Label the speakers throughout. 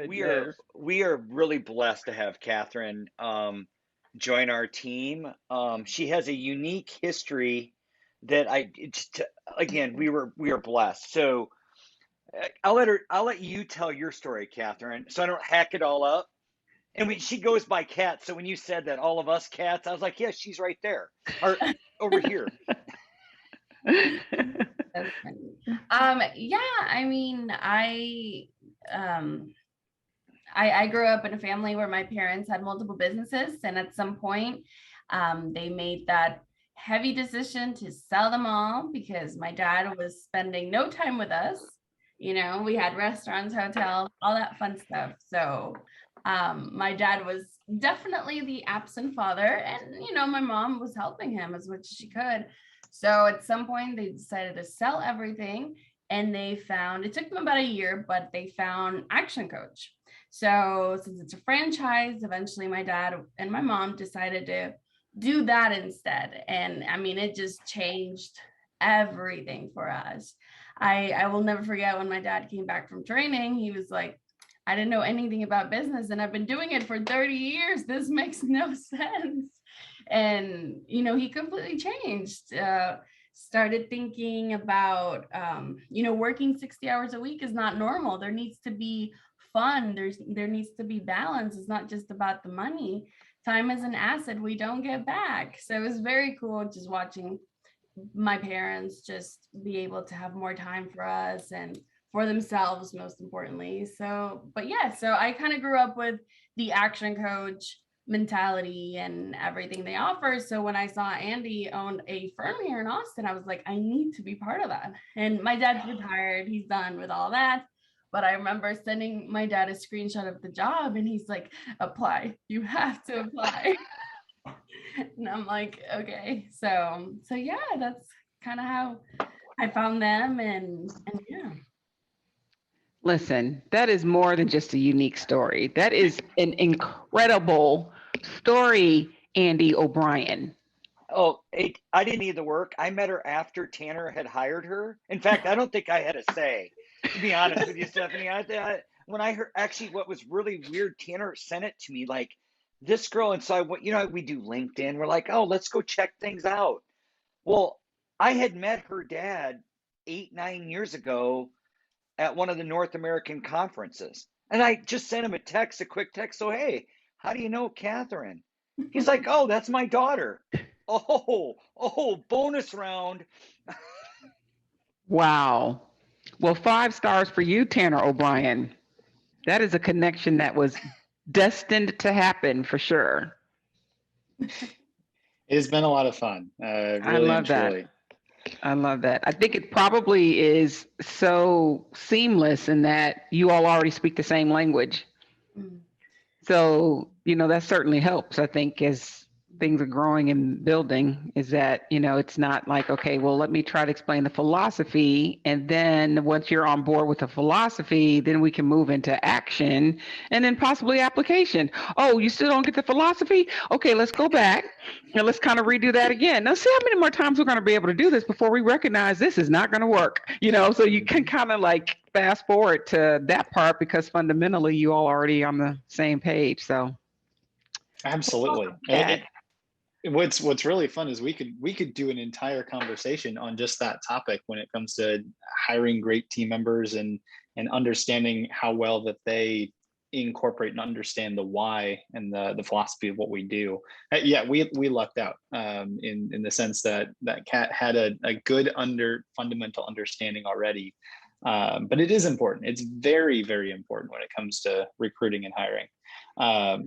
Speaker 1: Goodness.
Speaker 2: we are really blessed to have Catherine join our team. She has a unique history that again, we are blessed. So I'll let you tell your story, Catherine, so I don't hack it all up. And she goes by Cat. So when you said that, all of us cats, I was like, yeah, she's right there, or over here.
Speaker 3: That's funny. Yeah, I mean, um, I grew up in a family where my parents had multiple businesses, and at some point, they made that heavy decision to sell them all because my dad was spending no time with us. You know, we had restaurants, hotels, all that fun stuff. So, my dad was definitely the absent father, and my mom was helping him as much as she could. So at some point, they decided to sell everything, and they found it took them about a year, but they found Action Coach. So since it's a franchise, eventually my dad and my mom decided to do that instead. And I mean, it just changed everything for us. I will never forget when my dad came back from training, he was like, I didn't know anything about business and I've been doing it for 30 years. This makes no sense. And, he completely changed. Started thinking about, working 60 hours a week is not normal. There needs to be fun. There needs to be balance. It's not just about the money. Time is an asset we don't get back. So it was very cool just watching my parents just be able to have more time for us and for themselves, most importantly. So, but yeah, so I kind of grew up with the Action Coach mentality and everything they offer. So when I saw Andy owned a firm here in Austin, I was like, I need to be part of that. And my dad's retired, he's done with all that. But I remember sending my dad a screenshot of the job and he's like, apply, you have to apply. And I'm like, okay. So yeah, that's kind of how I found them and yeah.
Speaker 1: Listen, that is more than just a unique story. That is an incredible story, Andy O'Brien.
Speaker 2: Oh, I didn't need the work. I met her after Tanner had hired her. In fact, I don't think I had a say, to be honest with you, Stephanie. When I heard, actually, what was really weird, Tanner sent it to me like this girl. And so we do LinkedIn. We're like, oh, let's go check things out. Well, I had met her dad 8, 9 years ago at one of the North American conferences. And I just sent him a quick text. So, hey, how do you know Catherine? He's like, oh, that's my daughter. Oh, bonus round.
Speaker 1: Wow. Well, 5 stars for you, Tanner O'Brien. That is a connection that was destined to happen for sure.
Speaker 4: It has been a lot of fun.
Speaker 1: I
Speaker 4: Really
Speaker 1: love
Speaker 4: and truly.
Speaker 1: that. I love that. I think it probably is so seamless in that you all already speak the same language.
Speaker 3: Mm.
Speaker 1: So, that certainly helps, I think, as things are growing and building, is that, it's not like, okay, well, let me try to explain the philosophy. And then once you're on board with the philosophy, then we can move into action and then possibly application. Oh, you still don't get the philosophy? Okay, let's go back and let's kind of redo that again. Now, see how many more times we're going to be able to do this before we recognize this is not going to work, so you can kind of like fast forward to that part because fundamentally you all already on the same page. So
Speaker 4: absolutely.
Speaker 1: Yeah.
Speaker 4: What's really fun is we could do an entire conversation on just that topic when it comes to hiring great team members and understanding how well that they incorporate and understand the why and the philosophy of what we do. Yeah, we lucked out in the sense that Kat had a good fundamental understanding already. But it is important. It's very, very important when it comes to recruiting and hiring.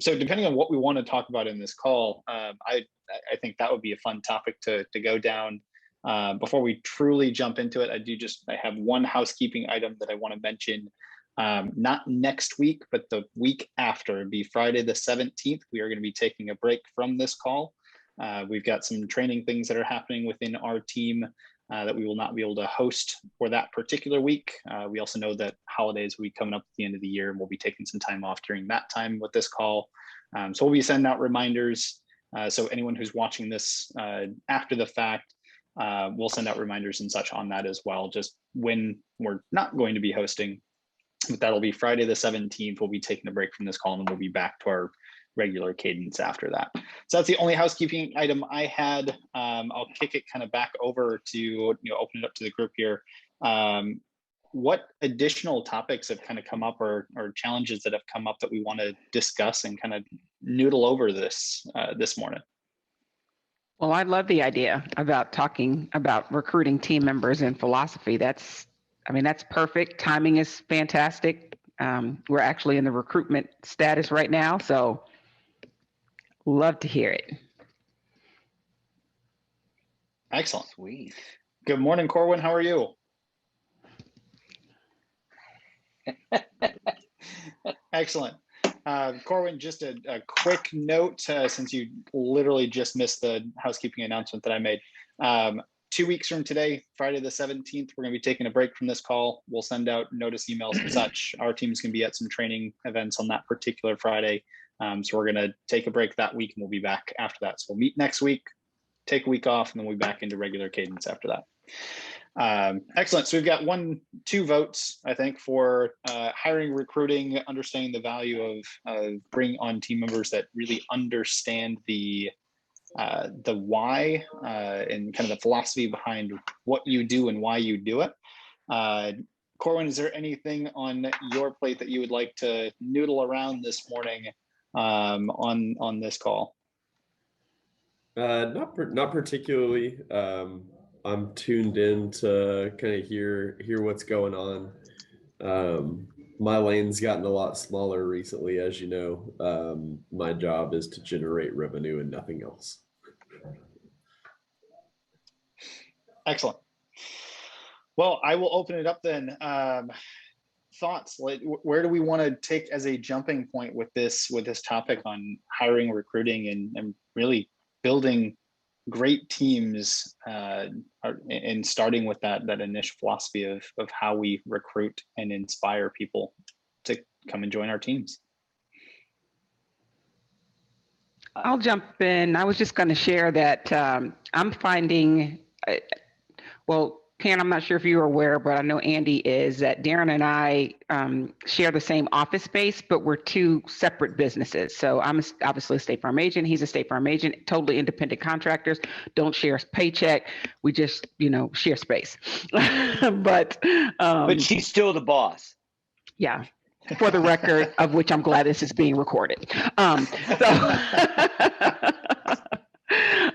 Speaker 4: So depending on what we want to talk about in this call, I think that would be a fun topic to go down. Before we truly jump into it, I have one housekeeping item that I want to mention. Not next week, but the week after. It'd be Friday the 17th. We are going to be taking a break from this call. We've got some training things that are happening within our team that we will not be able to host for that particular week. We also know that holidays will be coming up at the end of the year, and we'll be taking some time off during that time with this call. So we'll be sending out reminders. So anyone who's watching this after the fact, we'll send out reminders and such on that as well, just when we're not going to be hosting. but that'll be Friday the 17th. We'll be taking a break from this call, and then we'll be back to our regular cadence after that. So that's the only housekeeping item I had. I'll kick it kind of back over to, open it up to the group here. What additional topics have kind of come up, or challenges that have come up that we want to discuss and kind of noodle over this morning?
Speaker 1: Well, I love the idea about talking about recruiting team members and philosophy. That's perfect. Timing is fantastic. We're actually in the recruitment status right now, so love to hear it.
Speaker 4: Excellent.
Speaker 2: Sweet.
Speaker 4: Good morning, Corwin. How are you? Excellent. Corwin, just a quick note, since you literally just missed the housekeeping announcement that I made. 2 weeks from today, Friday the 17th, we're going to be taking a break from this call. We'll send out notice emails and such. Our team's going to be at some training events on that particular Friday. So we're going to take a break that week, and we'll be back after that. So we'll meet next week, take a week off, and then we'll be back into regular cadence after that. Excellent. So we've got 2 votes, I think, for hiring, recruiting, understanding the value of bringing on team members that really understand the why and kind of the philosophy behind what you do and why you do it. Corwin, is there anything on your plate that you would like to noodle around this morning on this call?
Speaker 5: Not particularly. I'm tuned in to kind of hear what's going on. My lane's gotten a lot smaller recently, as you know. My job is to generate revenue and nothing else.
Speaker 4: Excellent. Well, I will open it up then. Thoughts, where do we want to take as a jumping point with this topic on hiring, recruiting, and really building great teams, and starting with that initial philosophy of how we recruit and inspire people to come and join our teams?
Speaker 1: I'll jump in. I was just going to share that I'm finding, well, Ken, I'm not sure if you're aware, but I know Andy is, that Darren and I share the same office space, but we're 2 separate businesses. So I'm obviously a State Farm agent. He's a State Farm agent, totally independent contractors, don't share a paycheck. We just, share space. But
Speaker 2: she's still the boss.
Speaker 1: Yeah. For the record, of which I'm glad this is being recorded.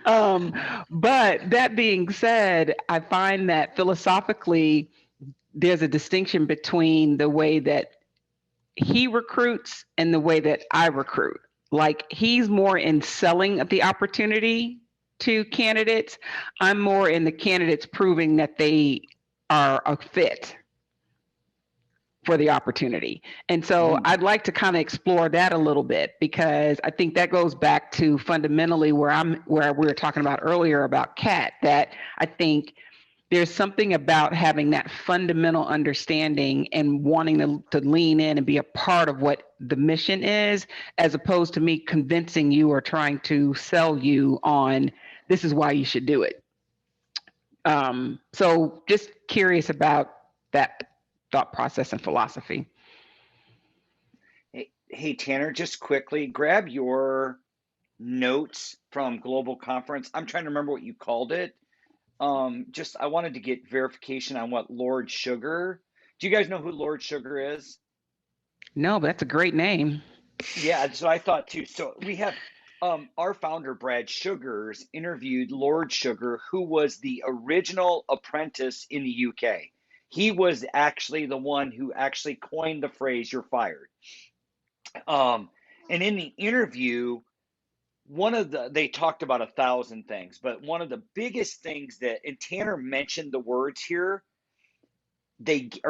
Speaker 1: But that being said, I find that philosophically, there's a distinction between the way that he recruits and the way that I recruit. Like, he's more in selling the opportunity to candidates. I'm more in the candidates proving that they are a fit for the opportunity. And so I'd like to kind of explore that a little bit, because I think that goes back to fundamentally where we were talking about earlier about Kat, that I think there's something about having that fundamental understanding and wanting to lean in and be a part of what the mission is, as opposed to me convincing you or trying to sell you on this is why you should do it. So just curious about that thought process and philosophy.
Speaker 2: Hey, Tanner, just quickly grab your notes from Global Conference. I'm trying to remember what you called it. I wanted to get verification on what Lord Sugar. Do you guys know who Lord Sugar is?
Speaker 1: No, but that's a great name.
Speaker 2: Yeah, so I thought too. So we have our founder, Brad Sugars, interviewed Lord Sugar, who was the original apprentice in the UK. He was actually the one who actually coined the phrase "you're fired." And in the interview, they talked about 1,000 things, but one of the biggest things and Tanner mentioned the words here,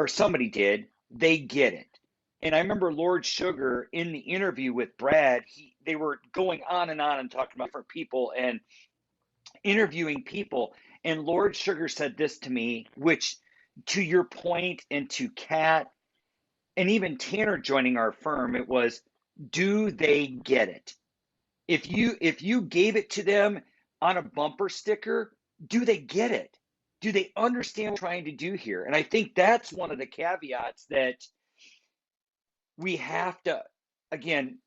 Speaker 2: somebody did, they get it. And I remember Lord Sugar in the interview with Brad, they were going on and talking about different people and interviewing people. And Lord Sugar said this to me, which, to your point, and to Kat and even Tanner joining our firm, it was, do they get it? If you gave it to them on a bumper sticker, do they get it? Do they understand what we're trying to do here? And I think that's one of the caveats that we have to, again,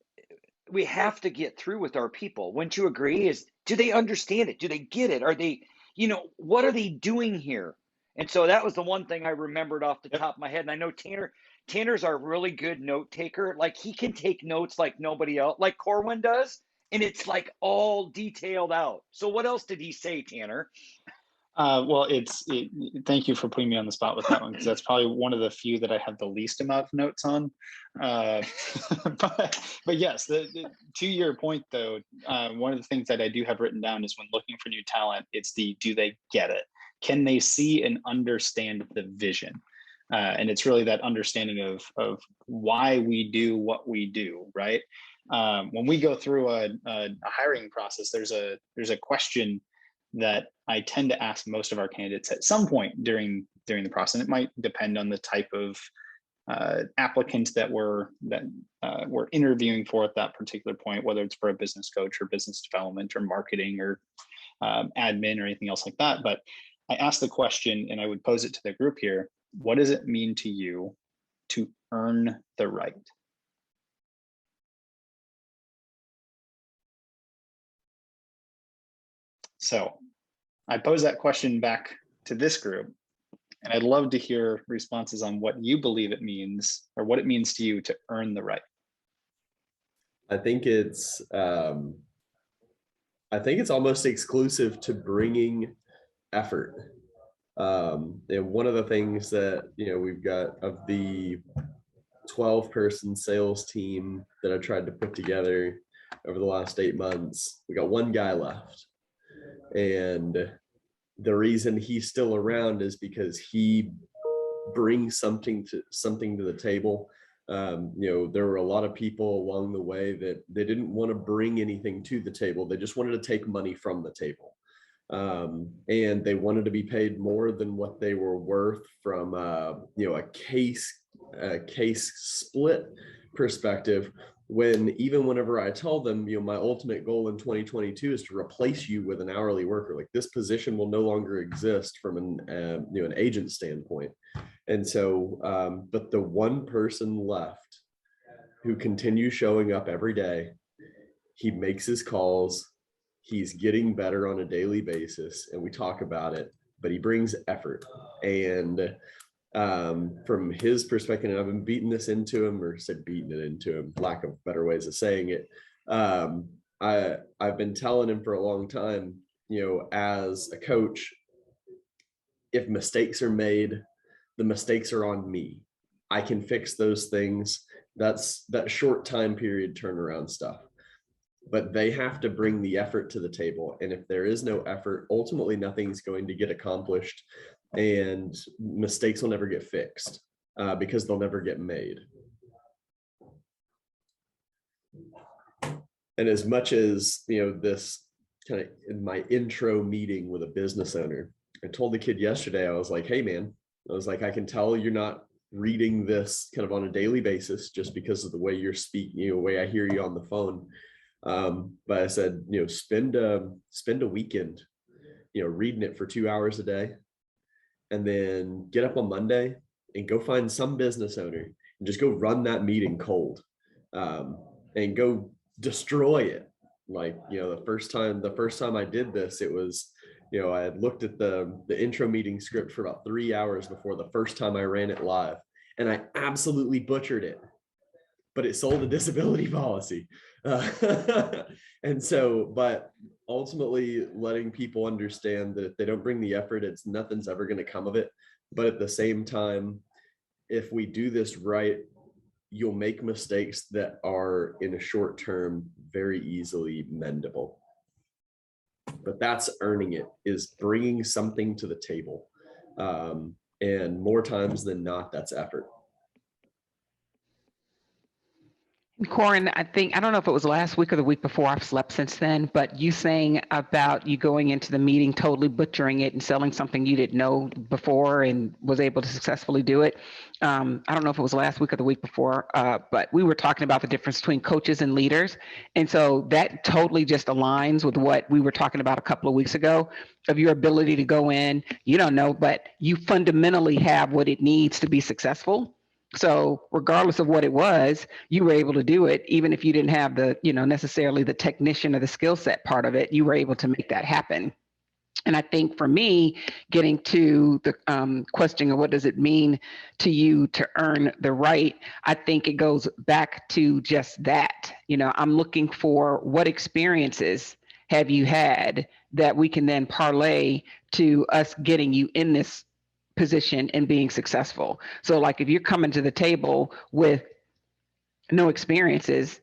Speaker 2: we have to get through with our people. Wouldn't you agree? Is, do they understand it? Do they get it? Are they, what are they doing here? And so that was the one thing I remembered off the
Speaker 4: Yep.
Speaker 2: top of my head. And I know Tanner's our really good note taker. Like, he can take notes like nobody else, like Corwin does. And it's like all detailed out. So what else did he say, Tanner?
Speaker 4: Well, thank you for putting me on the spot with that one, because that's probably one of the few that I have the least amount of notes on. But yes, to your point though, one of the things that I do have written down is when looking for new talent, it's do they get it? Can they see and understand the vision? And it's really that understanding of why we do what we do, right? When we go through a hiring process, there's a question that I tend to ask most of our candidates at some point during the process. And it might depend on the type of applicant that we're interviewing for at that particular point, whether it's for a business coach or business development or marketing or admin or anything else like that. But I asked the question, and I would pose it to the group here: what does it mean to you to earn the right? So I pose that question back to this group, and I'd love to hear responses on what you believe it means, or what it means to you to earn the right.
Speaker 5: I think it's almost exclusive to bringing effort. And one of the things that, we've got of the 12-person sales team that I tried to put together over the last 8 months, we got one guy left. And the reason he's still around is because he brings something to the table. There were a lot of people along the way that they didn't want to bring anything to the table. They just wanted to take money from the table. And they wanted to be paid more than what they were worth from a case split perspective. Whenever I tell them, my ultimate goal in 2022 is to replace you with an hourly worker. Like, this position will no longer exist from an agent standpoint. And so, but the one person left who continues showing up every day, he makes his calls, he's getting better on a daily basis, and we talk about it, but he brings effort. And from his perspective, and I've been beating it into him, lack of better ways of saying it. I've been telling him for a long time, as a coach, if mistakes are made, the mistakes are on me. I can fix those things. That's that short time period turnaround stuff. But they have to bring the effort to the table. And if there is no effort, ultimately nothing's going to get accomplished, and mistakes will never get fixed because they'll never get made. And as much as, this kind of in my intro meeting with a business owner, I told the kid yesterday, I was like, hey man, I can tell you're not reading this kind of on a daily basis just because of the way you're speaking, the way I hear you on the phone. But I said, spend a weekend, reading it for 2 hours a day, and then get up on Monday and go find some business owner and just go run that meeting cold, and go destroy it. Like, the first time I did this, it was, I had looked at the intro meeting script for about 3 hours before the first time I ran it live, and I absolutely butchered it, but it sold a disability policy. And so, but ultimately letting people understand that if they don't bring the effort, nothing's ever going to come of it. But at the same time, if we do this right, you'll make mistakes that are in a short term very easily mendable. But that's earning it, is bringing something to the table. And more times than not, that's effort.
Speaker 1: Corin, I don't know if it was last week or the week before, I've slept since then, but you saying about you going into the meeting, totally butchering it and selling something you didn't know before and was able to successfully do it. I don't know if it was last week or the week before, but we were talking about the difference between coaches and leaders. And so that totally just aligns with what we were talking about a couple of weeks ago, of your ability to go in, you don't know, but you fundamentally have what it needs to be successful. So regardless of what it was, you were able to do it, even if you didn't have the, necessarily the technician or the skill set part of it, you were able to make that happen. And I think for me, getting to the question of what does it mean to you to earn the right, I think it goes back to just that. I'm looking for what experiences have you had that we can then parlay to us getting you in this position and being successful. So like if you're coming to the table with no experiences,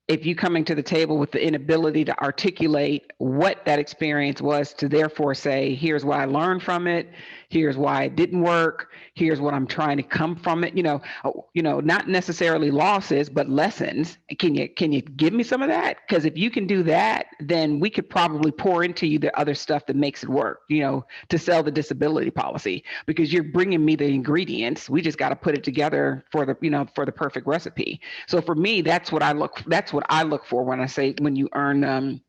Speaker 1: if you coming to the table with the inability to articulate what that experience was to therefore say, here's what I learned from it, here's why it didn't work, here's what I'm trying to come from it, not necessarily losses, but lessons. Can you give me some of that? Because if you can do that, then we could probably pour into you the other stuff that makes it work, to sell the disability policy, because you're bringing me the ingredients. We just got to put it together for the, for the perfect recipe. So for me, that's what I look for when you earn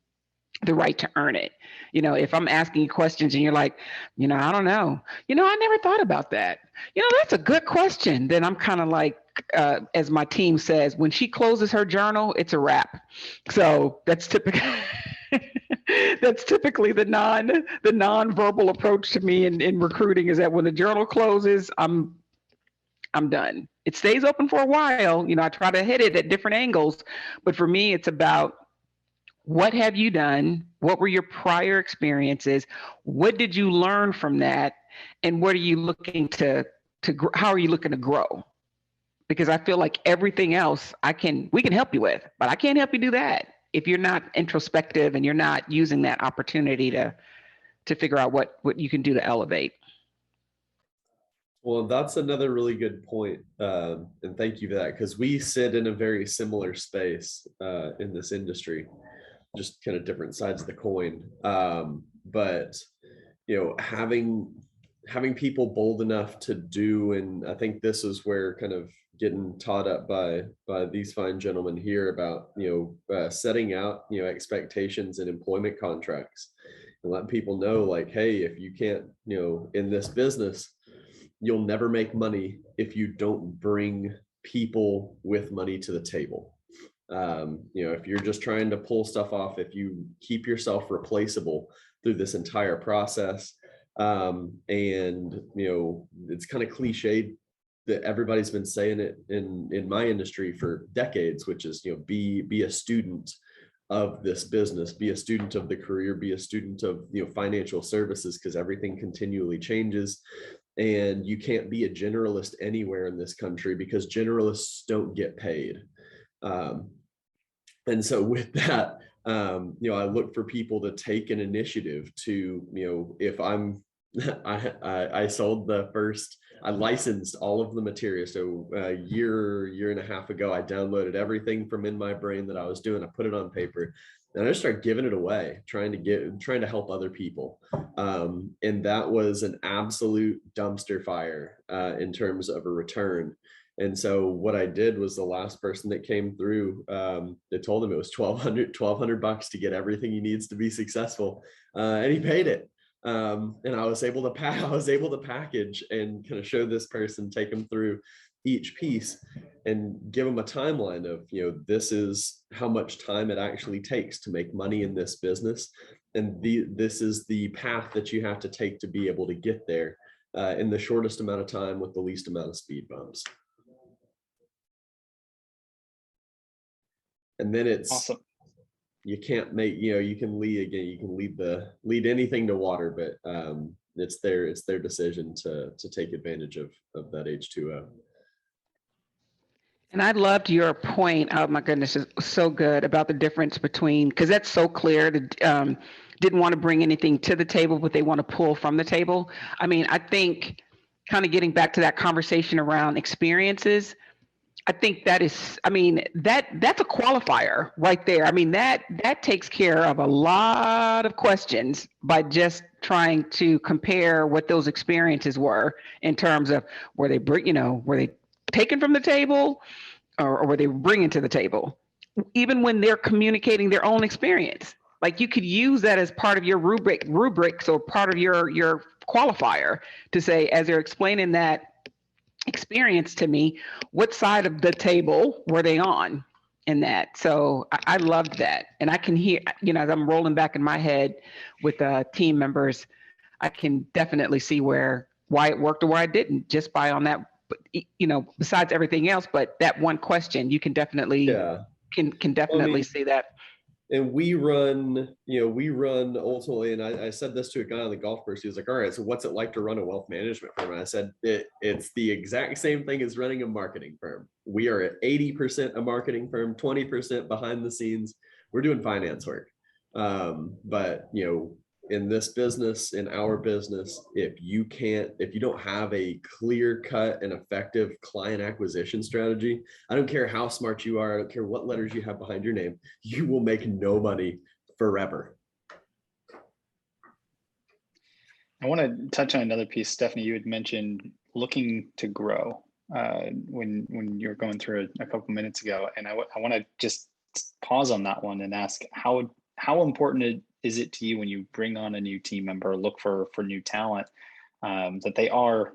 Speaker 1: the right to earn it. If I'm asking you questions and you're like, I don't know, I never thought about that. That's a good question. Then I'm kind of like, as my team says, when she closes her journal, it's a wrap. So that's typical. That's typically the non-verbal approach to me in recruiting, is that when the journal closes, I'm done. It stays open for a while. I try to hit it at different angles, but for me, it's about what have you done? What were your prior experiences? What did you learn from that? And what are you looking how are you looking to grow? Because I feel like everything else we can help you with, but I can't help you do that if you're not introspective and you're not using that opportunity to figure out what you can do to elevate.
Speaker 5: Well, that's another really good point. And thank you for that, because we sit in a very similar space in this industry, just kind of different sides of the coin. But, having people bold enough to do, and I think this is where kind of getting taught up by these fine gentlemen here about, setting out, expectations in employment contracts, and letting people know, like, hey, if you can't, in this business, you'll never make money if you don't bring people with money to the table. If you're just trying to pull stuff off, if you keep yourself replaceable through this entire process, and it's kind of cliched that everybody's been saying it in my industry for decades, which is, be a student of this business, be a student of the career, be a student of, financial services, because everything continually changes. And you can't be a generalist anywhere in this country because generalists don't get paid. And so with that, I look for people to take an initiative to, if I sold I licensed all of the material. So a year and a half ago, I downloaded everything from In My Brain that I was doing. I put it on paper. And I just started giving it away, trying to help other people. And that was an absolute dumpster fire in terms of a return. And so what I did was, the last person that came through, they told him it was $1,200 to get everything he needs to be successful. And he paid it. And I was able to package and kind of show this person, take them through each piece and give them a timeline of, this is how much time it actually takes to make money in this business. And this is the path that you have to take to be able to get there in the shortest amount of time with the least amount of speed bumps. And then it's
Speaker 4: awesome.
Speaker 5: You can't make, you can lead anything to water, but it's their decision to take advantage of that H2O.
Speaker 1: And I loved your point. Oh my goodness, it's so good about the difference between, because that's so clear. Didn't want to bring anything to the table, but they want to pull from the table. I mean, I think kind of getting back to that conversation around experiences, I think that's a qualifier right there. I mean, that takes care of a lot of questions by just trying to compare what those experiences were in terms of were they taken from the table or were they bringing to the table, even when they're communicating their own experience. Like you could use that as part of your rubrics or part of your qualifier to say, as they're explaining that experience to me, what side of the table were they on in that? So I loved that. And I can hear, as I'm rolling back in my head with team members, I can definitely see why it worked or why it didn't, just by on that, besides everything else, but that one question, you can definitely
Speaker 5: Yeah.
Speaker 1: can definitely see that.
Speaker 5: And we run ultimately, and I said this to a guy on the golf course. He was like, all right, so what's it like to run a wealth management firm? And I said, it's the exact same thing as running a marketing firm. We are at 80% a marketing firm, 20% behind the scenes. We're doing finance work. But in this business, in our business, if you don't have a clear cut and effective client acquisition strategy, I don't care how smart you are, I don't care what letters you have behind your name, you will make no money forever.
Speaker 4: I want to touch on another piece. Stephanie, you had mentioned looking to grow when you were going through a couple minutes ago. And I want to just pause on that one and ask how important is it to you when you bring on a new team member, look for new talent, that they are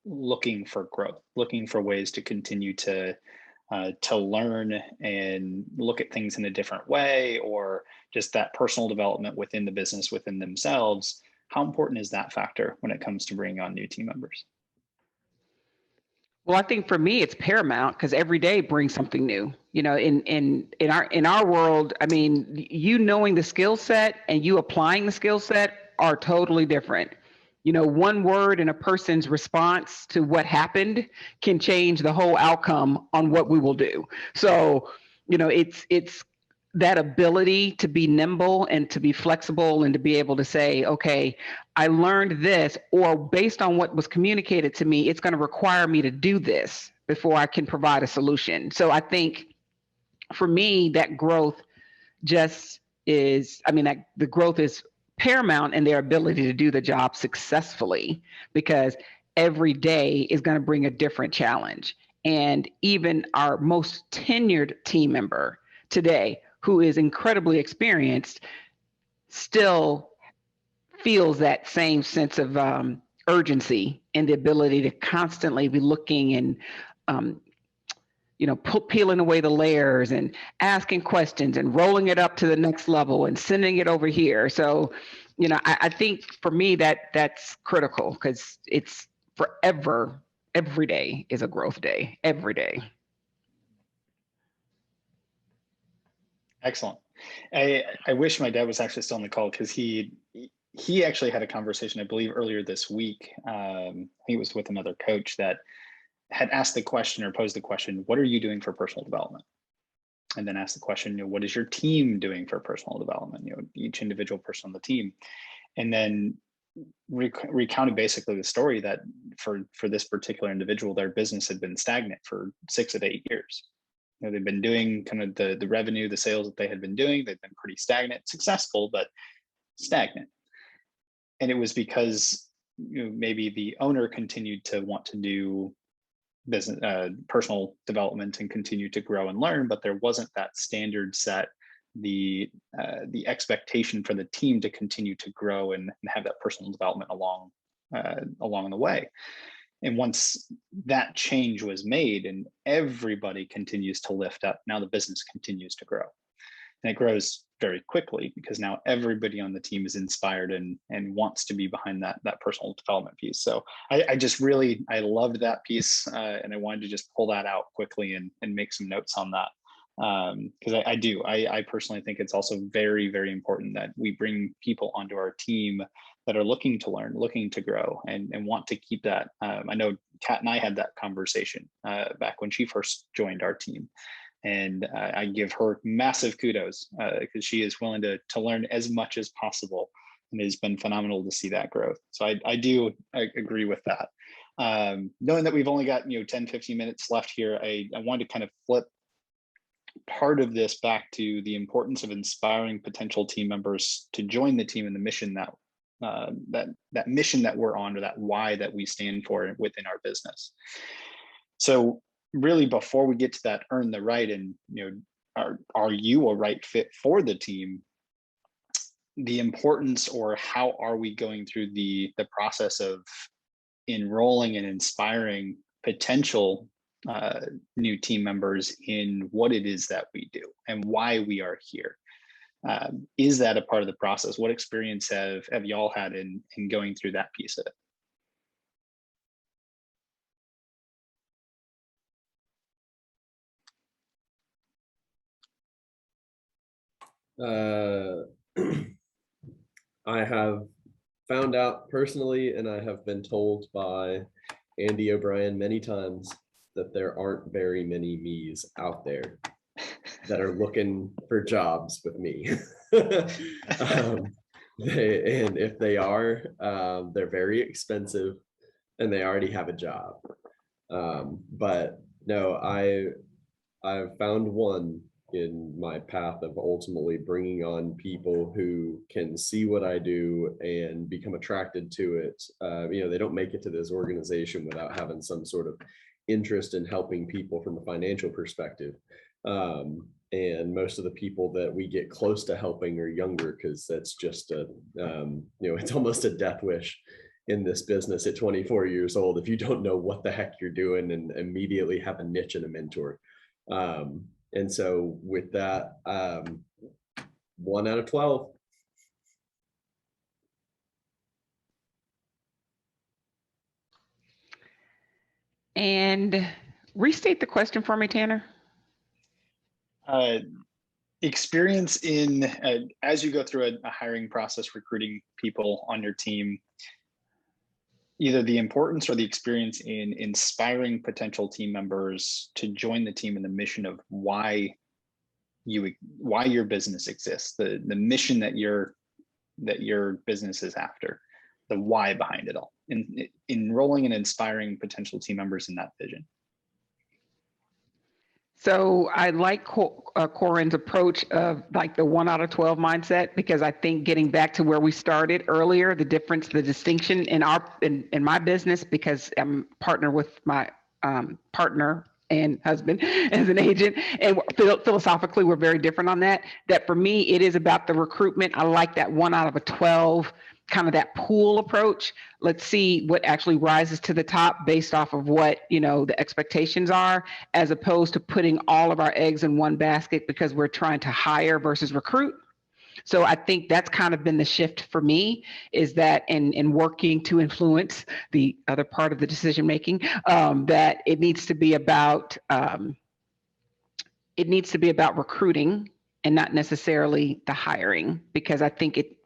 Speaker 4: looking for growth, looking for ways to continue to learn and look at things in a different way, or just that personal development within the business, within themselves? How important is that factor when it comes to bringing on new team members?
Speaker 1: Well, I think for me, it's paramount because every day brings something new. In our world, I mean, knowing the skill set and you applying the skill set are totally different. One word in a person's response to what happened can change the whole outcome on what we will do. So, it's that ability to be nimble and to be flexible and to be able to say, okay, I learned this, or based on what was communicated to me, it's going to require me to do this before I can provide a solution. So I think for me, that growth that the growth is paramount in their ability to do the job successfully, because every day is going to bring a different challenge. And even our most tenured team member today, who is incredibly experienced, still feels that same sense of urgency and the ability to constantly be looking and peeling away the layers and asking questions and rolling it up to the next level and sending it over here. So, I think for me that's critical, because it's forever. Every day is a growth day, every day.
Speaker 4: Excellent. I wish my dad was actually still on the call, because he actually had a conversation, I believe, earlier this week. He was with another coach that had asked the question, or posed the question, what are you doing for personal development? And then asked the question, what is your team doing for personal development? Each individual person on the team. And then recounted basically the story that for this particular individual, their business had been stagnant for 6 of 8 years. They've been doing kind of the revenue, the sales that they had been doing, they've been pretty stagnant, successful, but stagnant. And it was because maybe the owner continued to want to do business, personal development, and continue to grow and learn, but there wasn't that standard set, the expectation for the team to continue to grow and have that personal development along the way. And once that change was made and everybody continues to lift up, now the business continues to grow. And it grows very quickly because now everybody on the team is inspired and wants to be behind that personal development piece. So I loved that piece, and I wanted to just pull that out quickly and make some notes on that. Because I personally think it's also very, very important that we bring people onto our team that are looking to learn, looking to grow, and want to keep that. I know Kat and I had that conversation back when she first joined our team. And I give her massive kudos because she is willing to learn as much as possible. And it has been phenomenal to see that growth. So I agree with that. Knowing that we've only got 10, 15 minutes left here, I wanted to kind of flip part of this back to the importance of inspiring potential team members to join the team and the mission that mission that we're on, or that why that we stand for within our business. So really, before we get to that earn the right and are you a right fit for the team, the importance, or how are we going through the process of enrolling and inspiring potential new team members in what it is that we do and why we are here. Is that a part of the process? What experience have y'all had in going through that piece of
Speaker 5: it? I have found out personally, and I have been told by Andy O'Brien many times, that there aren't very many me's out there that are looking for jobs with me. And if they are, they're very expensive and they already have a job. But no, I've found one in my path of ultimately bringing on people who can see what I do and become attracted to it. They don't make it to this organization without having some sort of interest in helping people from a financial perspective. And most of the people that we get close to helping are younger, because that's just it's almost a death wish in this business at 24 years old if you don't know what the heck you're doing and immediately have a niche and a mentor. And so with that, 1 out of 12.
Speaker 1: And restate the question for me, Tanner.
Speaker 4: Experience in, as you go through a hiring process, recruiting people on your team, either the importance or the experience in inspiring potential team members to join the team in the mission of why your business exists, the mission that your business is after, the why behind it all, in enrolling and inspiring potential team members in that vision.
Speaker 1: So I like Corinne's approach of like the 1 out of 12 mindset, because I think getting back to where we started earlier, the difference, the distinction in my business, because I'm partner with my partner and husband as an agent, and philosophically we're very different on that. That for me, it is about the recruitment. I like that 1 out of 12, kind of that pool approach. Let's see what actually rises to the top based off of what, the expectations are, as opposed to putting all of our eggs in one basket because we're trying to hire versus recruit. So I think that's kind of been the shift for me, is that in working to influence the other part of the decision making, that it needs to be about recruiting and not necessarily the hiring, because I think it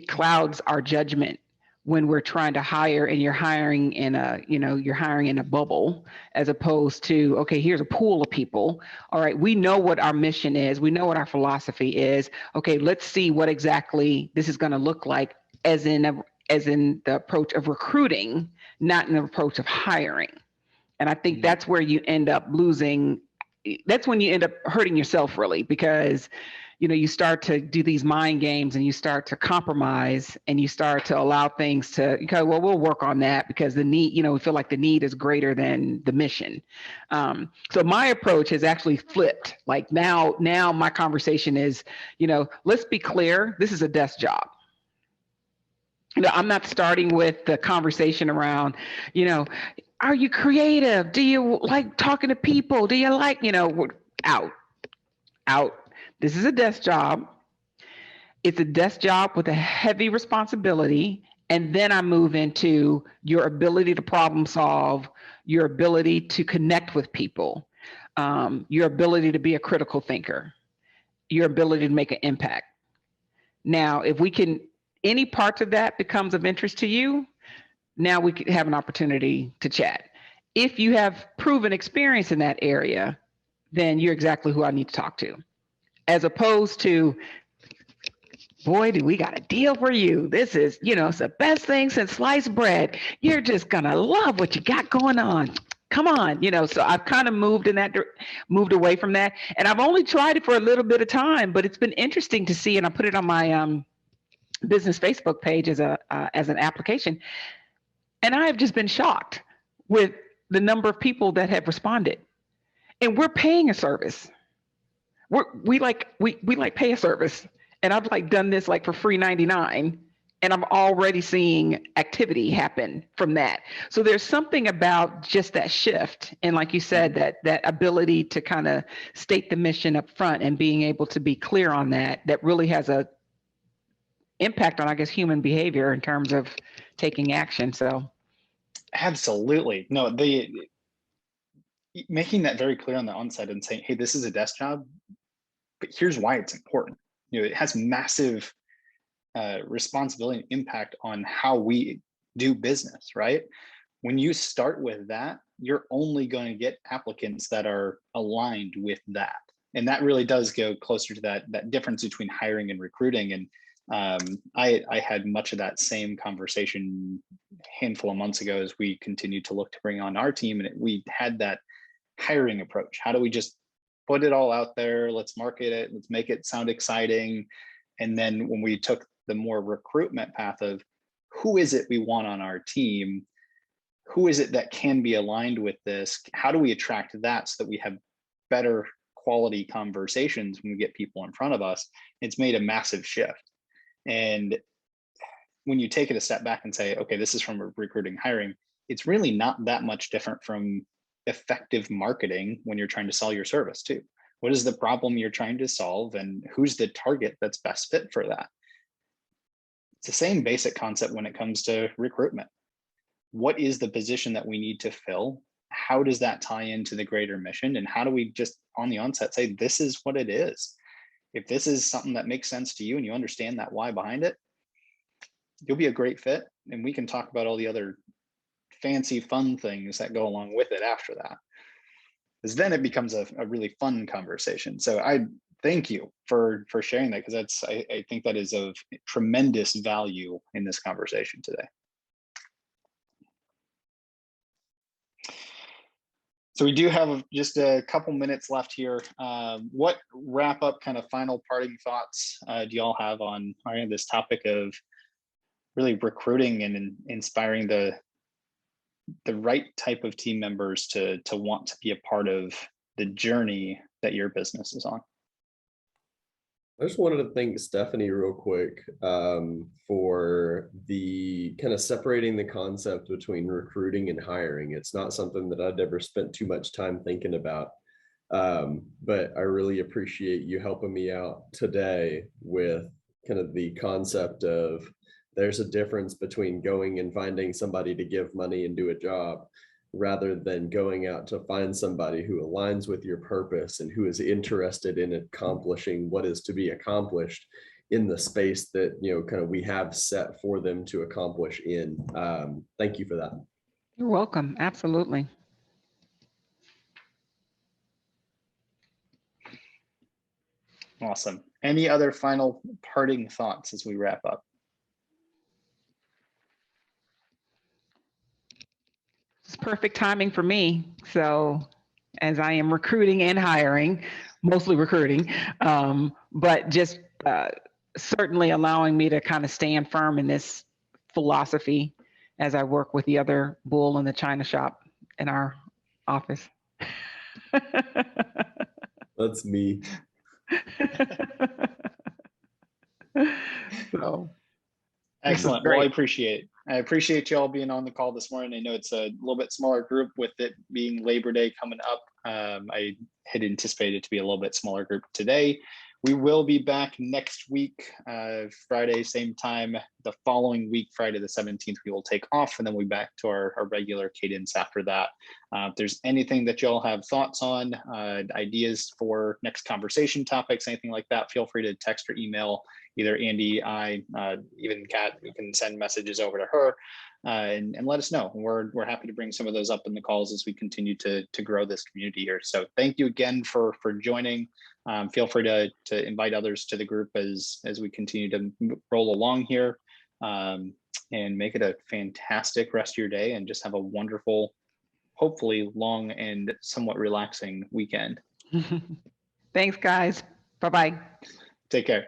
Speaker 1: clouds our judgment when we're trying to hire and you're hiring in a bubble, as opposed to, okay, here's a pool of people. All right, we know what our mission is. We know what our philosophy is. Okay, let's see what exactly this is going to look like as in the approach of recruiting, not in the approach of hiring. And I think that's where you end up losing. That's when you end up hurting yourself, really, because you start to do these mind games and you start to compromise and you start to allow things to, okay, well, we'll work on that because the need, we feel like the need is greater than the mission. So my approach has actually flipped. Like now my conversation is, let's be clear, this is a desk job. I'm not starting with the conversation around, are you creative? Do you like talking to people? Do you like, out. This is a desk job. It's a desk job with a heavy responsibility. And then I move into your ability to problem solve, your ability to connect with people, your ability to be a critical thinker, your ability to make an impact. Now, if any parts of that becomes of interest to you, now we could have an opportunity to chat. If you have proven experience in that area, then you're exactly who I need to talk to. As opposed to, boy, do we got a deal for you. This is, it's the best thing since sliced bread. You're just going to love what you got going on. Come on, so I've kind of moved away from that. And I've only tried it for a little bit of time, but it's been interesting to see. And I put it on my business Facebook page as an application. And I have just been shocked with the number of people that have responded. And we're paying a service. We pay a service, and I've done this for free 99, And I'm already seeing activity happen from that. So there's something about just that shift. And like you said, that ability to kind of state the mission up front and being able to be clear on that really has a impact on, I guess, human behavior in terms of taking action. So
Speaker 4: absolutely. No, making that very clear on the onset and saying, hey, this is a desk job, but here's why it's important. It has massive responsibility and impact on how we do business, right? When you start with that, you're only going to get applicants that are aligned with that. And that really does go closer to that difference between hiring and recruiting. And I had much of that same conversation a handful of months ago as we continued to look to bring on our team. And we had that hiring approach. How do we just put it all out there? Let's market it. Let's make it sound exciting. And then when we took the more recruitment path of who is it we want on our team, who is it that can be aligned with this, how do we attract that so that we have better quality conversations when we get people in front of us, it's made a massive shift. And when you take it a step back and say, okay, this is from recruiting hiring, it's really not that much different from effective marketing when you're trying to sell your service too. What is the problem you're trying to solve and who's the target that's best fit for that? It's the same basic concept when it comes to recruitment. What is the position that we need to fill? How does that tie into the greater mission? And how do we just on the onset say, this is what it is? If this is something that makes sense to you and you understand that why behind it, you'll be a great fit. And we can talk about all the other fancy, fun things that go along with it after that. Because then it becomes a really fun conversation. So I thank you for sharing that, because I think that is of tremendous value in this conversation today. So we do have just a couple minutes left here. What wrap up kind of final parting thoughts do y'all have on this topic of really recruiting and inspiring the right type of team members to want to be a part of the journey that your business is on?
Speaker 5: I just wanted to thank Stephanie real quick for the kind of separating the concept between recruiting and hiring. It's not something that I'd ever spent too much time thinking about, but I really appreciate you helping me out today with kind of the concept of there's a difference between going and finding somebody to give money and do a job rather than going out to find somebody who aligns with your purpose and who is interested in accomplishing what is to be accomplished in the space that, kind of we have set for them to accomplish in. Thank you for that.
Speaker 1: You're welcome. Absolutely.
Speaker 4: Awesome. Any other final parting thoughts as we wrap up?
Speaker 1: It's perfect timing for me. So as I am recruiting and hiring, mostly recruiting, but just certainly allowing me to kind of stand firm in this philosophy as I work with the other bull in the china shop in our office.
Speaker 5: That's me.
Speaker 1: So
Speaker 4: excellent. Well, I appreciate you all being on the call this morning. I know it's a little bit smaller group with it being Labor Day coming up. I had anticipated it to be a little bit smaller group today. We will be back next week, Friday, same time. The following week, Friday the 17th, we will take off, and then we'll be back to our regular cadence after that. If there's anything that y'all have thoughts on, ideas for next conversation topics, anything like that, feel free to text or email either Andy, even Kat. You can send messages over to her and let us know. We're happy to bring some of those up in the calls as we continue to grow this community here. So thank you again for joining. Feel free to invite others to the group as we continue to roll along here, and make it a fantastic rest of your day and just have a wonderful, hopefully long and somewhat relaxing weekend.
Speaker 1: Thanks, guys. Bye-bye.
Speaker 4: Take care.